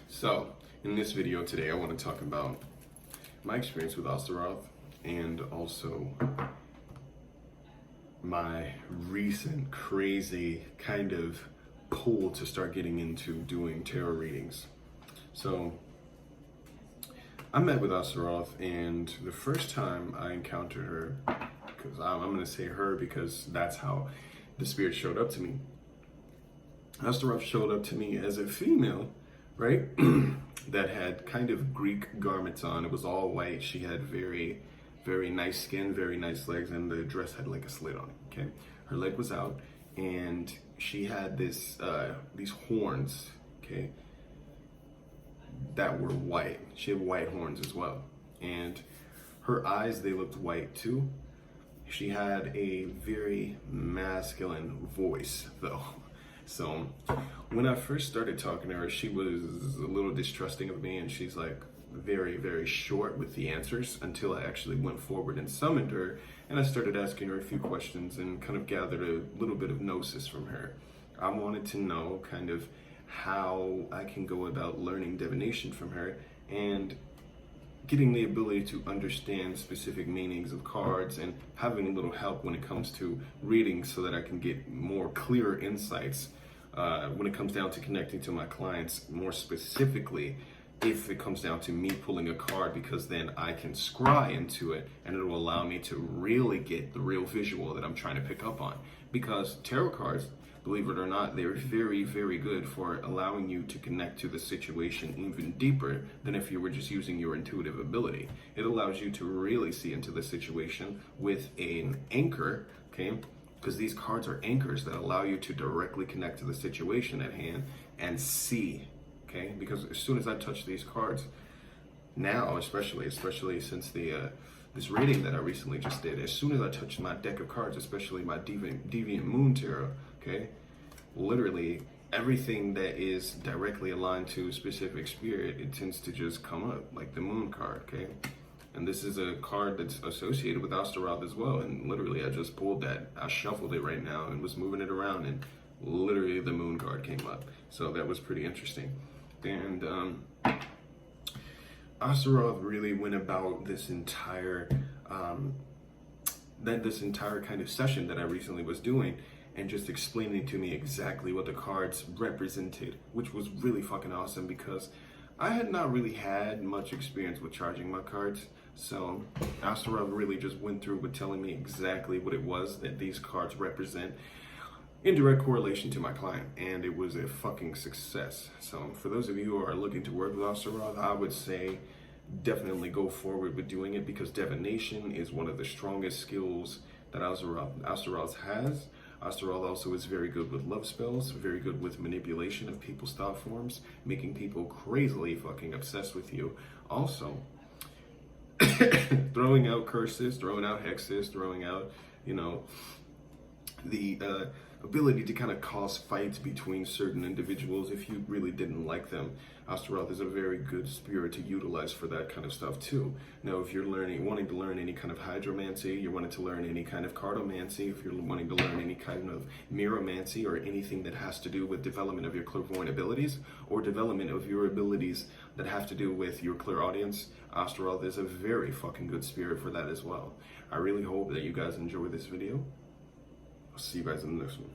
So, in this video today, I want to talk about my experience with Astaroth and also my recent crazy kind of pull to start getting into doing tarot readings. So, I met with Astaroth, and the first time I encountered her, because I'm going to say her because that's how the spirit showed up to me. Astaroth showed up to me as a female, right? That had kind of Greek garments on. It was all white. She had very, very nice skin, very nice legs, and the dress had like a slit on it, okay? Her leg was out, and she had these horns, okay, that were white. She had white horns as well. And her eyes, they looked white too. She had a very masculine voice though. So when I first started talking to her, she was a little distrusting of me, and she's like very, very short with the answers until I actually went forward and summoned her, and I started asking her a few questions and kind of gathered a little bit of gnosis from her. I wanted to know kind of how I can go about learning divination from her and getting the ability to understand specific meanings of cards and having a little help when it comes to reading so that I can get more clearer insights when it comes down to connecting to my clients, more specifically if it comes down to me pulling a card, because then I can scry into it and it will allow me to really get the real visual that I'm trying to pick up on. Because tarot cards, believe it or not, they're very, very good for allowing you to connect to the situation even deeper than if you were just using your intuitive ability. It allows you to really see into the situation with an anchor, okay? Because these cards are anchors that allow you to directly connect to the situation at hand and see, okay? Because as soon as I touch these cards, now especially since this reading that I recently just did, as soon as I touch my deck of cards, especially my Deviant Moon Tarot, okay, literally everything that is directly aligned to a specific spirit, it tends to just come up, like the Moon card, okay? And this is a card that's associated with Astaroth as well, and literally I just pulled that, I shuffled it right now and was moving it around, and literally the Moon card came up. So that was pretty interesting. And Astaroth really went about this entire kind of session that I recently was doing, and just explaining to me exactly what the cards represented, which was really fucking awesome because I had not really had much experience with charging my cards. So Astaroth really just went through with telling me exactly what it was that these cards represent in direct correlation to my client, and it was a fucking success. So for those of you who are looking to work with Astaroth, I would say definitely go forward with doing it, because divination is one of the strongest skills that Astaroth has. Astaroth also is very good with love spells, very good with manipulation of people's thought forms, making people crazily fucking obsessed with you. Also, throwing out curses, throwing out hexes, throwing out, you know, the ability to kind of cause fights between certain individuals if you really didn't like them. Astaroth is a very good spirit to utilize for that kind of stuff too. Now, if you're wanting to learn any kind of hydromancy, you're wanting to learn any kind of cartomancy, if you're wanting to learn any kind of mirrormancy or anything that has to do with development of your clairvoyant abilities or development of your abilities that have to do with your clairaudience, Astaroth is a very fucking good spirit for that as well. I really hope that you guys enjoy this video. I'll see you guys in the next one.